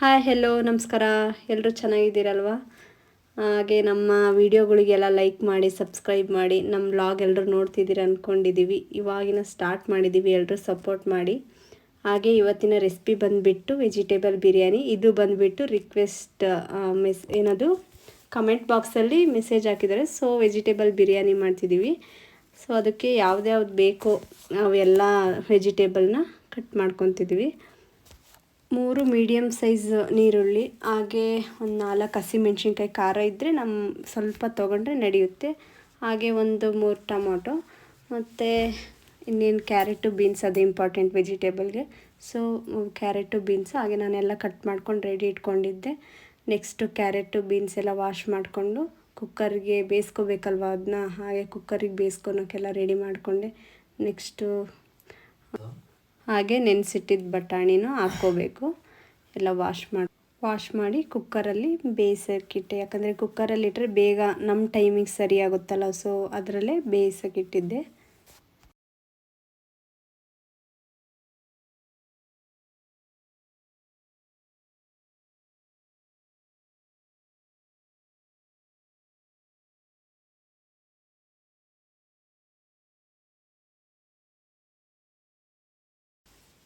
Hi hello ನಮಸ್ಕಾರ. ಎಲ್ಲರೂ ಚೆನ್ನಾಗಿದ್ದೀರಲ್ವ? ಹಾಗೆ ನಮ್ಮ ವೀಡಿಯೋಗಳಿಗೆಲ್ಲ ಲೈಕ್ ಮಾಡಿ ಸಬ್ಸ್ಕ್ರೈಬ್ ಮಾಡಿ. ನಮ್ಮ ವ್ಲಾಗ್ ಎಲ್ಲರೂ ನೋಡ್ತಿದ್ದೀರ ಅಂದ್ಕೊಂಡಿದ್ದೀವಿ. ಇವಾಗಿನ ಸ್ಟಾರ್ಟ್ ಮಾಡಿದ್ದೀವಿ, ಎಲ್ಲರೂ ಸಪೋರ್ಟ್ ಮಾಡಿ. ಹಾಗೆ ಇವತ್ತಿನ ರೆಸಿಪಿ ಬಂದುಬಿಟ್ಟು ವೆಜಿಟೇಬಲ್ ಬಿರಿಯಾನಿ. ಇದು ಬಂದುಬಿಟ್ಟು ರಿಕ್ವೆಸ್ಟ್ ಏನದು ಕಮೆಂಟ್ ಬಾಕ್ಸಲ್ಲಿ ಮೆಸೇಜ್ ಹಾಕಿದ್ದಾರೆ. ಸೊ ವೆಜಿಟೇಬಲ್ ಬಿರಿಯಾನಿ ಮಾಡ್ತಿದ್ದೀವಿ. ಸೊ ಅದಕ್ಕೆ ಯಾವ್ದ್ಯಾವ್ದು ಬೇಕೋ ಅವೆಲ್ಲ ವೆಜಿಟೇಬಲ್ನ ಕಟ್ ಮಾಡ್ಕೊತಿದ್ವಿ. 3 ಮೀಡಿಯಮ್ ಸೈಜ್ ನೀರುಳ್ಳಿ, ಹಾಗೆ ಒಂದು 4 ಹಸಿಮೆಣ್ಸಿನ್ಕಾಯಿ. ಖಾರ ಇದ್ದರೆ ಸ್ವಲ್ಪ ತೊಗೊಂಡ್ರೆ ನಡೆಯುತ್ತೆ. ಹಾಗೆ ಒಂದು 3 ಟೊಮೊಟೊ, ಮತ್ತು ಇನ್ನೇನು ಕ್ಯಾರೆಟು ಬೀನ್ಸ್, ಅದು ಇಂಪಾರ್ಟೆಂಟ್ ವೆಜಿಟೇಬಲ್ಗೆ. ಸೊ ಕ್ಯಾರೆಟು ಬೀನ್ಸ್ ಹಾಗೆ ನಾನೆಲ್ಲ ಕಟ್ ಮಾಡ್ಕೊಂಡು ರೆಡಿ ಇಟ್ಕೊಂಡಿದ್ದೆ. ನೆಕ್ಸ್ಟು ಕ್ಯಾರೆಟು ಬೀನ್ಸ್ ಎಲ್ಲ ವಾಶ್ ಮಾಡಿಕೊಂಡು ಕುಕ್ಕರ್ಗೆ ಬೇಯಿಸ್ಕೋಬೇಕಲ್ವ, ಅದನ್ನ ಹಾಗೆ ಕುಕ್ಕರಿಗೆ ಬೇಯಿಸ್ಕೊಳಕ್ಕೆಲ್ಲ ರೆಡಿ ಮಾಡಿಕೊಂಡೆ. ನೆಕ್ಸ್ಟು ಹಾಗೆ ನೆನೆಸಿಟ್ಟಿದ್ದ ಬಟಾಣಿನೂ ಹಾಕ್ಕೋಬೇಕು. ಎಲ್ಲ ವಾಶ್ ಮಾಡಿ ಕುಕ್ಕರಲ್ಲಿ ಬೇಯಿಸೋಕ್ಕಿಟ್ಟೆ. ಯಾಕಂದರೆ ಕುಕ್ಕರಲ್ಲಿಟ್ಟರೆ ಬೇಗ ನಮ್ಮ ಟೈಮಿಗೆ ಸರಿಯಾಗುತ್ತಲ್ಲ, ಸೊ ಅದರಲ್ಲೇ ಬೇಯಿಸೋಕ್ಕಿಟ್ಟಿದ್ದೆ.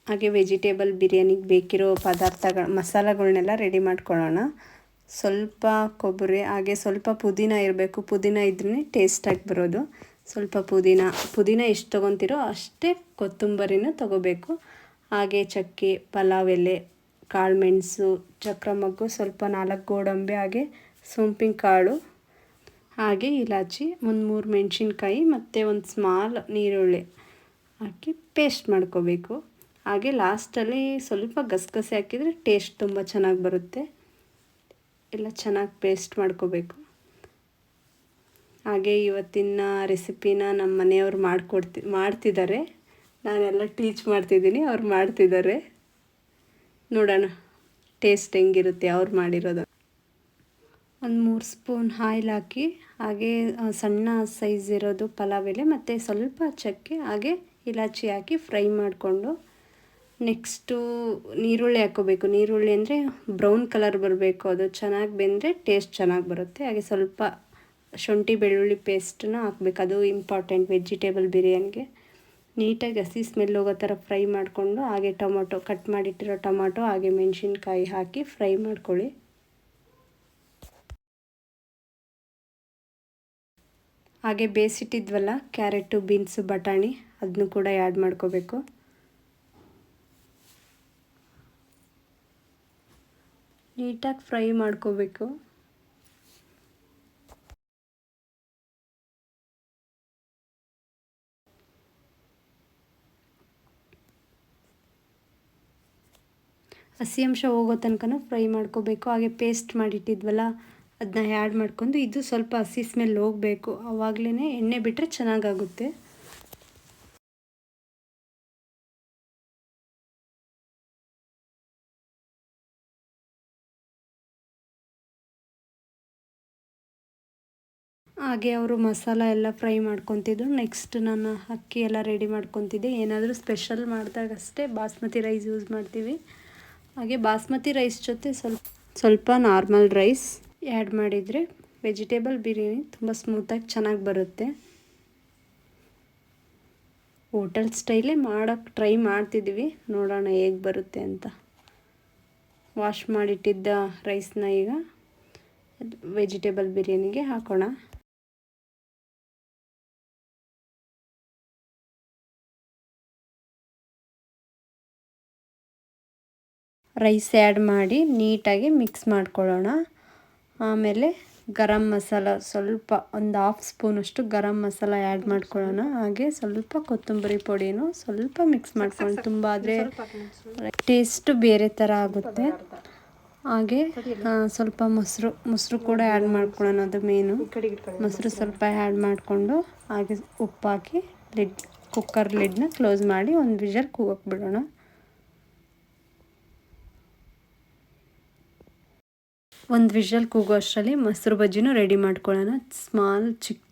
ಹಾಗೆ ವೆಜಿಟೇಬಲ್ ಬಿರಿಯಾನಿಗೆ ಬೇಕಿರೋ ಮಸಾಲೆಗಳ್ನೆಲ್ಲ ರೆಡಿ ಮಾಡ್ಕೊಳ್ಳೋಣ. ಸ್ವಲ್ಪ ಕೊಬ್ಬರಿ, ಹಾಗೆ ಸ್ವಲ್ಪ ಪುದೀನ ಇರಬೇಕು. ಪುದೀನ ಇದ್ರೇ ಟೇಸ್ಟಾಗಿ ಬರೋದು. ಸ್ವಲ್ಪ ಪುದೀನ ಎಷ್ಟು ತೊಗೊತೀರೋ ಅಷ್ಟೇ ಕೊತ್ತಂಬರಿನ ತೊಗೋಬೇಕು. ಹಾಗೆ ಚಕ್ಕೆ, ಪಲಾವ್ ಎಲೆ, ಕಾಳುಮೆಣಸು, ಚಕ್ರಮಗ್ಗು, ಸ್ವಲ್ಪ 4 ಗೋಡಂಬಿ, ಹಾಗೆ ಸೋಂಪಿನ ಕಾಳು, ಹಾಗೆ ಇಲಾಚಿ, ಒಂದು 3 ಮೆಣಸಿನ್ಕಾಯಿ ಮತ್ತು ಒಂದು ಸ್ಮಾಲ್ ನೀರುಳ್ಳಿ ಹಾಕಿ ಪೇಸ್ಟ್ ಮಾಡ್ಕೋಬೇಕು. ಹಾಗೆ ಲಾಸ್ಟಲ್ಲಿ ಸ್ವಲ್ಪ ಗಸಗಸೆ ಹಾಕಿದರೆ ಟೇಸ್ಟ್ ತುಂಬ ಚೆನ್ನಾಗಿ ಬರುತ್ತೆ. ಎಲ್ಲ ಚೆನ್ನಾಗಿ ಪೇಸ್ಟ್ ಮಾಡ್ಕೋಬೇಕು. ಹಾಗೆ ಇವತ್ತಿನ ರೆಸಿಪಿನ ನಮ್ಮ ಮನೆಯವ್ರು ಮಾಡ್ತಿದ್ದಾರೆ. ನಾನೆಲ್ಲ ಟೀಚ್ ಮಾಡ್ತಿದ್ದೀನಿ, ಅವ್ರು ಮಾಡ್ತಿದ್ದಾರೆ. ನೋಡೋಣ ಟೇಸ್ಟ್ ಹೆಂಗಿರುತ್ತೆ ಅವ್ರು ಮಾಡಿರೋದು. ಒಂದು 3 ಸ್ಪೂನ್ ಆಯಿಲ್ ಹಾಕಿ, ಹಾಗೆ ಸಣ್ಣ ಸೈಜ್ ಇರೋದು ಪಲಾವ್ ಎಲೆ ಮತ್ತು ಸ್ವಲ್ಪ ಚಕ್ಕೆ, ಹಾಗೆ ಇಲಾಚಿ ಹಾಕಿ ಫ್ರೈ ಮಾಡಿಕೊಂಡು ನೆಕ್ಸ್ಟು ನೀರುಳ್ಳಿ ಹಾಕ್ಕೋಬೇಕು. ನೀರುಳ್ಳಿ ಅಂದರೆ ಬ್ರೌನ್ ಕಲರ್ ಬರಬೇಕು, ಅದು ಚೆನ್ನಾಗಿ ಬೆಂದರೆ ಟೇಸ್ಟ್ ಚೆನ್ನಾಗಿ ಬರುತ್ತೆ. ಹಾಗೆ ಸ್ವಲ್ಪ ಶುಂಠಿ ಬೆಳ್ಳುಳ್ಳಿ ಪೇಸ್ಟನ್ನ ಹಾಕ್ಬೇಕು, ಅದು ಇಂಪಾರ್ಟೆಂಟ್ ವೆಜಿಟೇಬಲ್ ಬಿರಿಯಾನಿಗೆ. ನೀಟಾಗಿ ಹಸಿ ಸ್ಮೆಲ್ ಹೋಗೋ ಥರ ಫ್ರೈ ಮಾಡಿಕೊಂಡು, ಹಾಗೆ ಟೊಮೊಟೊ, ಕಟ್ ಮಾಡಿಟ್ಟಿರೋ ಟೊಮೊಟೊ, ಹಾಗೆ ಮೆಣಸಿನ್ಕಾಯಿ ಹಾಕಿ ಫ್ರೈ ಮಾಡ್ಕೊಳ್ಳಿ. ಹಾಗೆ ಬೇಯಿಸಿಟ್ಟಿದ್ವಲ್ಲ ಕ್ಯಾರೆಟು, ಬೀನ್ಸು, ಬಟಾಣಿ, ಅದನ್ನು ಕೂಡ ಆ್ಯಡ್ ಮಾಡ್ಕೋಬೇಕು. ನೀಟಾಗಿ ಫ್ರೈ ಮಾಡ್ಕೋಬೇಕು. ಹಸಿ ಅಂಶ ಹೋಗೋ ತನಕ ಫ್ರೈ ಮಾಡ್ಕೋಬೇಕು. ಹಾಗೆ ಪೇಸ್ಟ್ ಮಾಡಿಟ್ಟಿದ್ವಲ್ಲ ಅದನ್ನ ಆ್ಯಡ್ ಮಾಡ್ಕೊಂಡು, ಇದು ಸ್ವಲ್ಪ ಹಸಿ ಸ್ಮೆಲ್ ಹೋಗಬೇಕು, ಆವಾಗಲೇ ಎಣ್ಣೆ ಬಿಟ್ಟರೆ ಚೆನ್ನಾಗಾಗುತ್ತೆ. ಹಾಗೆ ಅವರು ಮಸಾಲ ಎಲ್ಲ ಫ್ರೈ ಮಾಡ್ಕೊತಿದ್ರು. ನೆಕ್ಸ್ಟ್ ನಾನು ಅಕ್ಕಿ ಎಲ್ಲ ರೆಡಿ ಮಾಡ್ಕೊತಿದ್ದೆ. ಏನಾದರೂ ಸ್ಪೆಷಲ್ ಮಾಡಿದಾಗಷ್ಟೇ ಬಾಸ್ಮತಿ ರೈಸ್ ಯೂಸ್ ಮಾಡ್ತೀವಿ. ಹಾಗೆ ಬಾಸ್ಮತಿ ರೈಸ್ ಜೊತೆ ಸ್ವಲ್ಪ ನಾರ್ಮಲ್ ರೈಸ್ ಆ್ಯಡ್ ಮಾಡಿದರೆ ವೆಜಿಟೇಬಲ್ ಬಿರಿಯಾನಿ ತುಂಬ ಸ್ಮೂತಾಗಿ ಚೆನ್ನಾಗಿ ಬರುತ್ತೆ. ಹೋಟೆಲ್ ಸ್ಟೈಲೇ ಮಾಡೋಕ್ಕೆ ಟ್ರೈ ಮಾಡ್ತಿದ್ದೀವಿ, ನೋಡೋಣ ಹೇಗೆ ಬರುತ್ತೆ ಅಂತ. ವಾಶ್ ಮಾಡಿಟ್ಟಿದ್ದ ರೈಸ್ನ ಈಗ ವೆಜಿಟೇಬಲ್ ಬಿರಿಯಾನಿಗೆ ಹಾಕೋಣ. ರೈಸ್ ಆ್ಯಡ್ ಮಾಡಿ ನೀಟಾಗಿ ಮಿಕ್ಸ್ ಮಾಡ್ಕೊಳ್ಳೋಣ. ಆಮೇಲೆ ಗರಂ ಮಸಾಲ ಸ್ವಲ್ಪ ಒಂದು 1/2 ಸ್ಪೂನಷ್ಟು ಗರಂ ಮಸಾಲ ಆ್ಯಡ್ ಮಾಡ್ಕೊಳ್ಳೋಣ. ಹಾಗೆ ಸ್ವಲ್ಪ ಕೊತ್ತಂಬರಿ ಪುಡಿನೂ ಸ್ವಲ್ಪ ಮಿಕ್ಸ್ ಮಾಡ್ಕೊಳ್ಳೋಣ. ತುಂಬ ಆದರೆ ಟೇಸ್ಟು ಬೇರೆ ಥರ ಆಗುತ್ತೆ. ಹಾಗೆ ಸ್ವಲ್ಪ ಮೊಸರು ಕೂಡ ಆ್ಯಡ್ ಮಾಡ್ಕೊಳ್ಳೋಣ, ಅದು ಮೇನು. ಮೊಸರು ಸ್ವಲ್ಪ ಆ್ಯಡ್ ಮಾಡಿಕೊಂಡು, ಹಾಗೆ ಉಪ್ಪು ಹಾಕಿ ಕುಕ್ಕರ್ ಲಿಡ್ನ ಕ್ಲೋಸ್ ಮಾಡಿ ಒಂದು ವಿಷಲ್ ಕೂಗಕ್ಕೆ ಬಿಡೋಣ. ಒಂದು ವಿಷಲ್ ಕೂಗೋ ಅಷ್ಟರಲ್ಲಿ ಮೊಸರು ಬಜ್ಜಿನೂ ರೆಡಿ ಮಾಡ್ಕೊಳ್ಳೋಣ.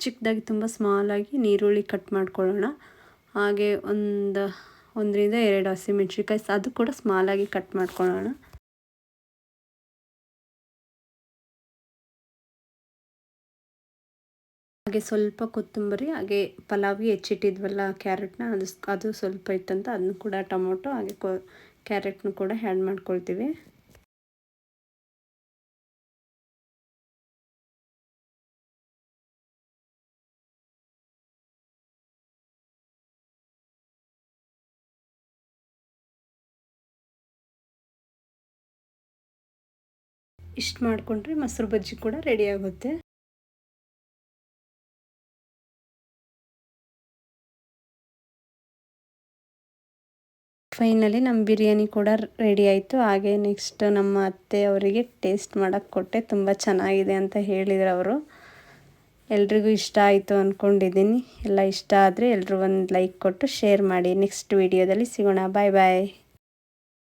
ಚಿಕ್ಕದಾಗಿ ತುಂಬ ಸ್ಮಾಲಾಗಿ ನೀರುಳ್ಳಿ ಕಟ್ ಮಾಡ್ಕೊಳ್ಳೋಣ. ಹಾಗೆ 1 ರಿಂದ 2 ಹಸಿಮೆಣ್ಸಿನ್ಕಾಯಿ, ಅದು ಕೂಡ ಸ್ಮಾಲಾಗಿ ಕಟ್ ಮಾಡ್ಕೊಳ್ಳೋಣ. ಹಾಗೆ ಸ್ವಲ್ಪ ಕೊತ್ತಂಬರಿ, ಹಾಗೆ ಪಲಾವ್ಗೆ ಹೆಚ್ಚಿಟ್ಟಿದ್ವಲ್ಲ ಕ್ಯಾರೆಟ್ನ, ಅದು ಸ್ವಲ್ಪ ಇತ್ತಂತ ಅದನ್ನು ಕೂಡ ಟೊಮೊಟೊ ಹಾಗೆ ಕ್ಯಾರೆಟ್ನು ಕೂಡ ಆ್ಯಡ್ ಮಾಡ್ಕೊಳ್ತೀವಿ. ಇಷ್ಟು ಮಾಡಿಕೊಂಡ್ರೆ ಮೊಸರು ಬಜ್ಜಿ ಕೂಡ ರೆಡಿ ಆಗುತ್ತೆ. ಫೈನಲಿ ನಮ್ಮ ಬಿರಿಯಾನಿ ಕೂಡ ರೆಡಿ ಆಯಿತು. ಹಾಗೆ ನೆಕ್ಸ್ಟ್ ನಮ್ಮ ಅತ್ತೆ ಅವರಿಗೆ ಟೇಸ್ಟ್ ಮಾಡೋಕ್ಕೆ ಕೊಟ್ಟೆ. ತುಂಬ ಚೆನ್ನಾಗಿದೆ ಅಂತ ಹೇಳಿದರು ಅವರು. ಎಲ್ರಿಗೂ ಇಷ್ಟ ಆಯಿತು ಅಂದ್ಕೊಂಡಿದ್ದೀನಿ. ಎಲ್ಲ ಇಷ್ಟ ಆದರೆ ಎಲ್ಲರೂ ಒಂದು ಲೈಕ್ ಕೊಟ್ಟು ಶೇರ್ ಮಾಡಿ. ನೆಕ್ಸ್ಟ್ ವಿಡಿಯೋದಲ್ಲಿ ಸಿಗೋಣ. ಬಾಯ್ ಬಾಯ್.